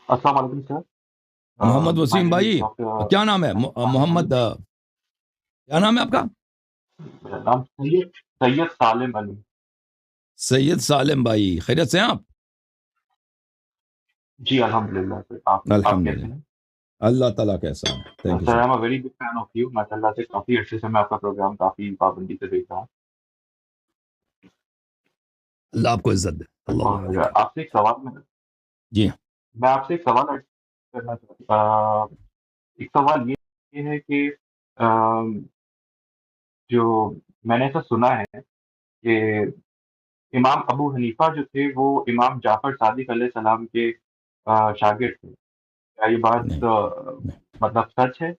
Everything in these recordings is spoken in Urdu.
السلام علیکم سر. محمد My وسیم name is بھائی، Dr. کیا نام ہے محمد کیا نام ہے آپ کا؟ میرا نام سید سالم علی. سید سالم بھائی، خیریت سے ہیں آپ؟ جی الحمدللہ سر. آپ الحمدللہ، کیسے ہیں؟ اللہ تعالیٰ کا احسان ہے. Thank you sir sir. I'm a very big fan of you. ماشاء اللہ سے کافی عرصے سے میں آپ کا پروگرام کافی پابندی سے دیکھ رہا ہوں. اللہ آپ کو عزت دے. اللہ اور علیہ. آپ سے ایک سوال جی میں آپ سے ایک سوال کرنا چاہتا ہوں. ایک سوال یہ ہے کہ جو میں نے ایسا سنا ہے کہ امام ابو حنیفہ جو تھے وہ امام جعفر صادق علیہ السلام کے شاگرد تھے. کیا یہ نہیں بات نہیں مطلب سچ ہے؟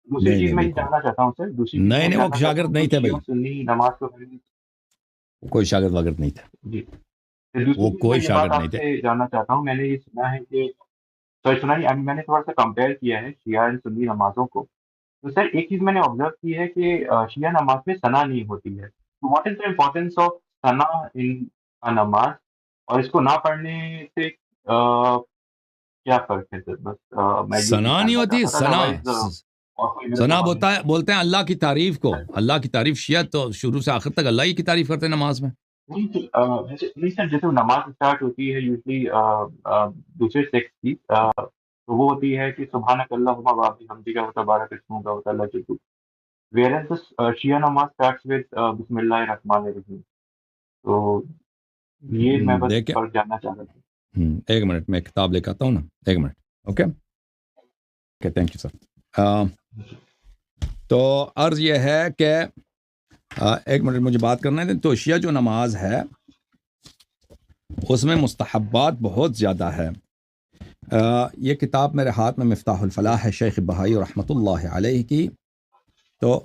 دوسری نہیں چیز نہیں، میں یہ بالکل جاننا چاہتا ہوں سر، دوسری چیز میں نہیں یہ نہیں، وہ جاننا چاہتا شاگرد ہوں نہیں کہ تھے شیعہ بھائی، و سنی نماز کو وہ کوئی شاگرد وگرد نہیں تھے، جی. پھر دوسری وہ چیز میں کوئی یہ بات شاگرد نہیں آپ تھے. سے جاننا چاہتا ہوں، میں نے یہ سنا ہے کہ سنا نہیں، میں نے تھوڑا سا کمپیئر کیا ہے شیعہ اور سنی نمازوں کو. تو سر ایک چیز میں نے آبزرو کی ہے کہ شیعہ نماز میں ثنا نہیں ہوتی ہے. What is the importance of ثنا ان نماز، اور اس کو نہ پڑھنے سے کیا فرق ہے سر؟ بس میں یہ چیز ثنا نہیں جاننا ہوتی، چاہتا تھا، ثنا ادروائز اور کوئی میرے ثنا سوال نہیں. بولتے ہیں اللہ کی تعریف کو. اللہ کی تعریف شیعہ تو شروع سے آخر تک اللہ ہی کی تعریف کرتے ہیں نماز میں. نہیں سر، جیسے نماز اسٹارٹ ہوتی ہے یوزلی دوسرے سیکس کی، تو وہ ہوتی ہے کہ سبحانک اللہم و بحمدک و تبارک اسمک و تعالی جدک. ویئرز شیعہ نماز اسٹارٹس ود بسم اللہ الرحمن الرحیم. تو یہ میں بس دیکھیں، فرق جاننا چاہ رہا تھا. ایک منٹ میں کتاب لے کے آتا ہوں نا، ایک minute. Okay okay, thank you sir. تو عرض یہ ہے کہ ایک منٹ مجھے بات کرنا ہے. تو شیعہ جو نماز ہے اس میں مستحبات بہت زیادہ ہے. یہ کتاب میرے ہاتھ میں مفتاح الفلاح ہے، شیخ بہائی رحمۃ اللہ علیہ کی. تو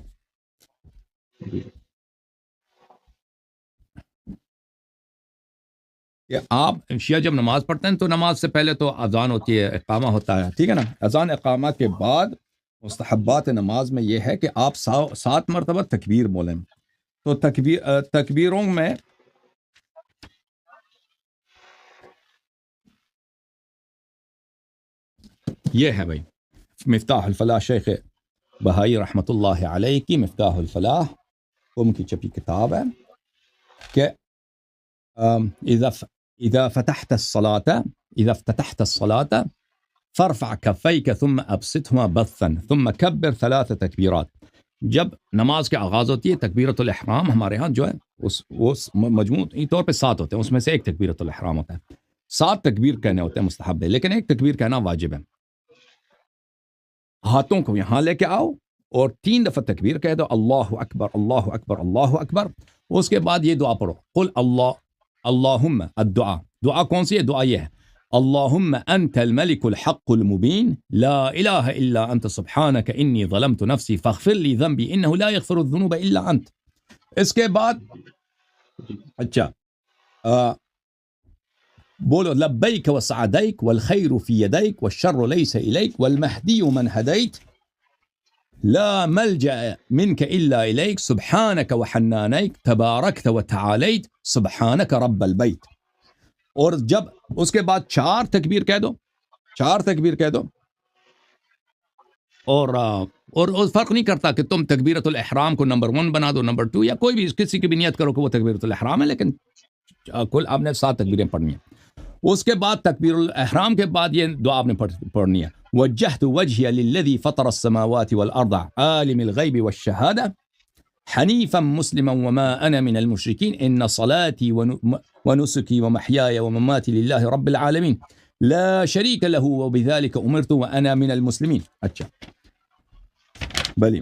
کہ آپ شیعہ جب نماز پڑھتے ہیں تو نماز سے پہلے تو اذان ہوتی ہے، اقامہ ہوتا ہے، ٹھیک ہے نا. اذان اقامہ کے بعد مستحبات نماز میں یہ ہے کہ آپ 7 مرتبہ تکبیر بولیں. تو تکبیروں میں یہ ہے بھائی مفتاح الفلاح شیخ بہائی رحمۃ اللہ علیہ کی مفتاح الفلاح، ان کی چھپی کتاب ہے کہ اذا فتحت الصلاة فارفع كفيك ثم ابسطهما بثا ثم كبر 3 تکبیرات. جب نماز کے آغاز ہوتی ہے تکبیرۃ الاحرام ہمارے ہاں جو ہے اس مجموعی طور پہ 7 ہوتے ہیں، اس میں سے ایک تکبیرۃ الاحرام ہوتا ہے. 7 تکبیر کہنے ہوتے ہیں مستحب ہے، لیکن ایک تکبیر کہنا واجب ہے. ہاتھوں کو یہاں لے کے آؤ اور 3 دفعہ تکبیر کہہ دو، اللہ اکبر اللہ اکبر اللہ اکبر. اس کے بعد یہ دعا پڑھو، قل اللہم. الدعا، دعا کون سی ہے؟ دعا یہ ہے، اللہم انت الملک الحق المبین لا الہ الا انت سبحانک انی ظلمت نفسی فاغفر لی ذنبی انہ لا یغفر الذنوب الا انت. اس کے بعد اچھا بولو لبیک وسعدیک والخیر فی یدیک والشر لیس الیک والمہدی من ہدیت لا ملجأ منك إلا إليك سبحانك وحنانيك تباركت وتعاليت سبحانك رب البيت. اور جب اس کے بعد 4 تکبیر کہہ دو، 4 تکبیر کہہ دو. اور فرق نہیں کرتا کہ تم تکبیرۃ الاحرام کو نمبر 1 بنا دو، نمبر 2، یا کوئی بھی کسی کی بھی نیت کرو کہ وہ تکبیرۃ الاحرام ہے، لیکن کل آپ نے 7 تکبیریں پڑھنی ہیں. اس کے بعد تکبیر الاحرام کے بعد یہ دعا آپ نے پڑھنی ہے، وجہت وجہی للذی فطر السماوات والارض عالم الغیب والشہادہ حنیفا مسلما وما انا من المشرکین ان صلاتي ونسکی ومحیای ومماتی للہ رب العالمین لا شریک له وبذلك امرت وانا من المسلمین. اچھا بلی.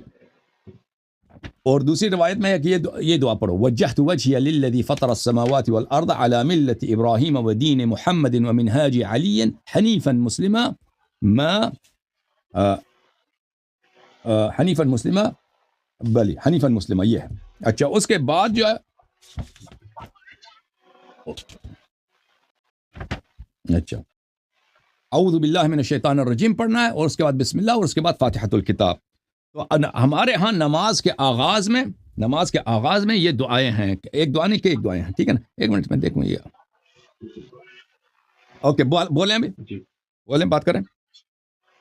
اور دوسری روایت میں ہے کہ یہ دعا پڑھو، وجہت وجہی للذی فطر السماوات والارض على ملت ابراہیم ودین محمد ومنہاج علی حنیفا مسلما ما حنیفا مسلما، بلی حنیفا مسلما یہ ہے. اچھا اس کے بعد جو ہے اچھا اعوذ باللہ من الشیطان الرجیم پڑھنا ہے، اور اس کے بعد بسم اللہ، اور اس کے بعد فاتحۃ الکتاب. تو ہمارے ہاں نماز کے آغاز میں یہ دعائیں ہیں، ایک دعا نہیں کہ ایک دعائیں ہیں، ٹھیک ہے نا. ایک منٹ میں دیکھوں یہ اوکے بولیں ابھی جی بولیں بات کریں.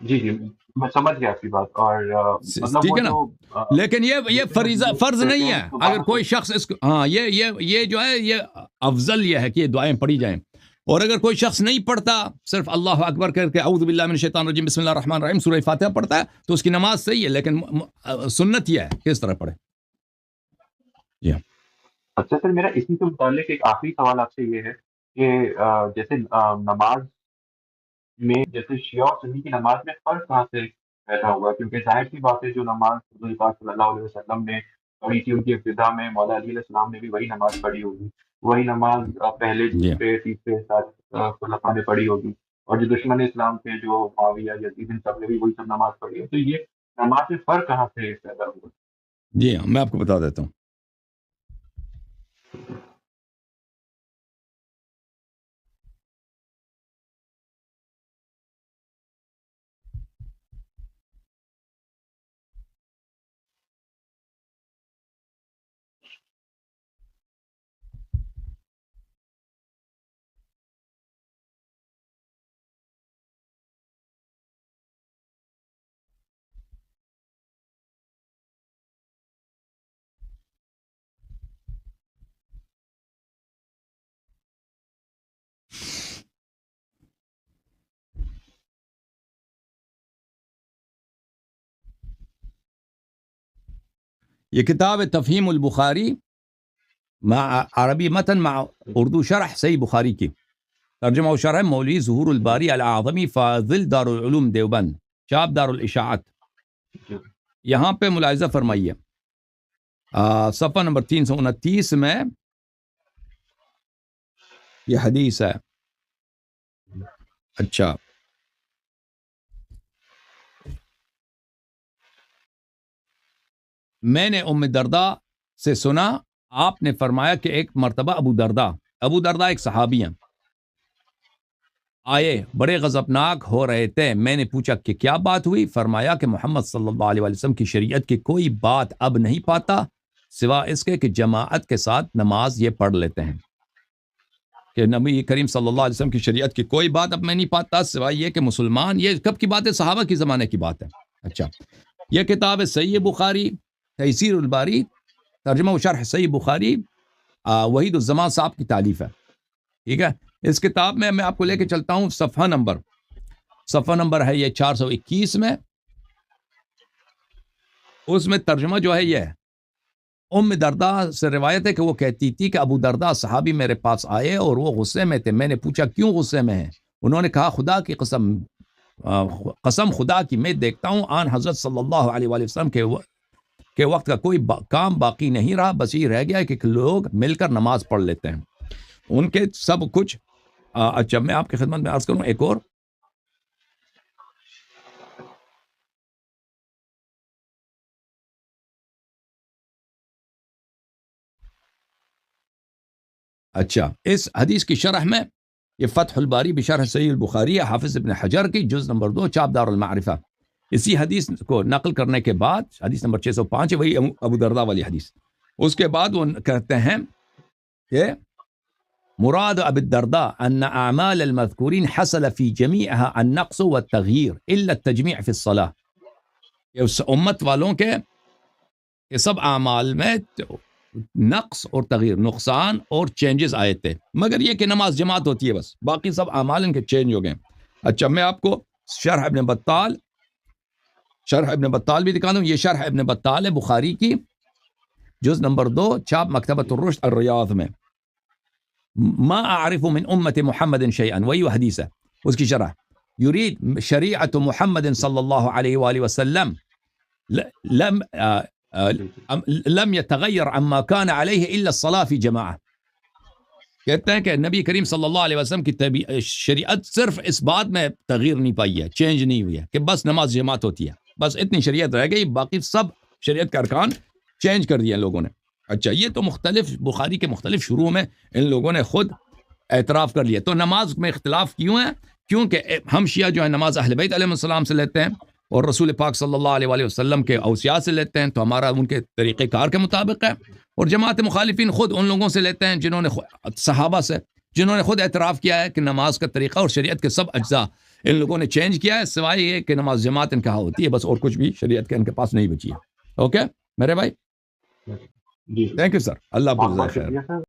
جی جی میں سمجھ گیا آپ کی بات. اور مطلب ٹھیک وہ ہے نا, جو لیکن یہ فریضہ فرض نہیں ہے. اگر کوئی شخص اس ہاں یہ جو ہے یہ افضل یہ ہے کہ یہ دعائیں پڑھی جائیں. اور اگر کوئی شخص نہیں پڑھتا, صرف اللہ اکبر کر کے اعوذ باللہ من الشیطان الرجیم بسم اللہ الرحمن الرحیم سورہ فاتحہ پڑھتا ہے تو اس کی نماز صحیح ہے, لیکن سنت یہ ہے کس طرح پڑھے. جی اچھا سر, میرا اسی سے متعلق ایک آخری سوال آپ سے یہ ہے کہ جیسے نماز میں جیسے شیعہ اور سنی کی نماز میں فرق کہاں سے پیدا ہوا؟ کیونکہ ظاہر سی بات ہے جو نماز حضور پاک صلی اللہ علیہ وسلم نے پڑھی تھی ان کی ابتدا میں, مولا علی علیہ السلام نے بھی وہی نماز پڑھی ہوگی, وہی نماز پہلے جی دوسرے تیسرے خلفاء نے پڑھی ہوگی, اور جو دشمن اسلام تھے جو معاویہ یزید ان سب نے بھی وہی سب نماز پڑھی ہے. تو یہ نماز میں فرق کہاں سے پیدا ہوا؟ جی ہاں, میں آپ کو بتا دیتا ہوں. یہ کتاب تفہیم البخاری مع عربی متن مع اردو شرح صحیح بخاری کی, ترجمہ و شرح مولوی ظہور الباری العظمی فاضل دار العلوم دیوبند, چاپ دار الاشاعت. یہاں پہ ملاحظہ فرمائیے صفحہ نمبر 329 میں یہ حدیث ہے. اچھا, میں نے ام دردہ سے سنا آپ نے فرمایا کہ ایک مرتبہ ابو دردہ ایک صحابی ہیں, آئے بڑے غضبناک ہو رہے تھے. میں نے پوچھا کہ کیا بات ہوئی؟ فرمایا کہ محمد صلی اللہ علیہ وسلم کی شریعت کی کوئی بات اب نہیں پاتا سوا اس کے کہ جماعت کے ساتھ نماز یہ پڑھ لیتے ہیں. کہ نبی کریم صلی اللہ علیہ وسلم کی شریعت کی کوئی بات اب میں نہیں پاتا سوائے یہ کہ مسلمان, یہ کب کی بات ہے؟ صحابہ کی زمانے کی بات ہے. اچھا, یہ کتاب ہے صحیح بخاری تیسیر الباری ترجمہ و شرح صحیح بخاری, وحید الزمان صاحب کی تالیف ہے. ٹھیک ہے, اس کتاب میں آپ کو لے کے چلتا ہوں. صفحہ نمبر ہے یہ 421 میں. اس میں ترجمہ جو ہے یہ ہے, ام دردہ سے روایت ہے کہ وہ کہتی تھی کہ ابو دردہ صحابی میرے پاس آئے اور وہ غصے میں تھے. میں نے پوچھا کیوں غصے میں ہیں؟ انہوں نے کہا خدا کی قسم خدا کی میں دیکھتا ہوں آن حضرت صلی اللہ علیہ وآلہ وسلم کے وقت کا کوئی کام باقی نہیں رہا, بس یہ رہ گیا کہ لوگ مل کر نماز پڑھ لیتے ہیں. ان کے سب کچھ اچھا, میں آپ کی خدمت میں عرض کروں ایک اور. اچھا, اس حدیث کی شرح میں یہ فتح الباری بشرح صحیح البخاری حافظ ابن حجر کی جز نمبر 2 چاپ دار المعرفہ, اسی حدیث کو نقل کرنے کے بعد حدیث نمبر 605 وہی ابو دردہ والی حدیث. اس کے بعد وہ کہتے ہیں کہ مراد ابی الدرداء ان اعمال المذکورین حصل فی جمیعها النقص والتغییر الا التجمیع فی الصلاة. اس امت والوں کے سب اعمال میں نقص اور تغییر, نقصان اور چینجز آئے تھے, مگر یہ کہ نماز جماعت ہوتی ہے بس, باقی سب اعمال ان کے چینج ہو گئے. اچھا, میں آپ کو شرح ابن بطال بھی دکھا دوں. یہ شرح ابن بطال ہے بخاری کی, جز نمبر 2 چاپ مکتبۃ الرشد الریاض میں. ما اعرف من امت محمد شیئا, وہی حدیث ہے. اس کی شرح یرید شریعت محمد صلی اللہ علیہ وآلہ وسلم لم يتغیر عما كان علیہ الا الصلاة فی جماعہ. کہتے ہیں کہ نبی کریم صلی اللہ علیہ وسلم کی شریعت صرف اس بات میں تغییر نہیں پائی ہے, چینج نہیں ہوئی ہے کہ بس نماز جماعت ہوتی ہے, بس اتنی شریعت رہ گئی, باقی سب شریعت کے ارکان چینج کر دیے لوگوں نے. اچھا, یہ تو مختلف بخاری کے مختلف شروع میں ان لوگوں نے خود اعتراف کر لیا. تو نماز میں اختلاف کیوں ہے؟ کیونکہ ہم شیعہ جو ہے نماز اہل بیت علیہ السلام سے لیتے ہیں اور رسول پاک صلی اللہ علیہ وآلہ وسلم کے اوصیاء سے لیتے ہیں, تو ہمارا ان کے طریقہ کار کے مطابق ہے. اور جماعت مخالفین خود ان لوگوں سے لیتے ہیں جنہوں نے صحابہ سے, جنہوں نے خود اعتراف کیا ہے کہ نماز کا طریقہ اور شریعت کے سب اجزاء ان لوگوں نے چینج کیا ہے سوائے یہ کہ نماز جماعت ان کا ہوتی ہے بس، اور کچھ بھی شریعت کے ان کے پاس نہیں بچی ہے. اوکے میرے بھائی، جی تھینک یو سر، اللہ آپ کو بہت جزائے بہت خیر. شکریہ سر.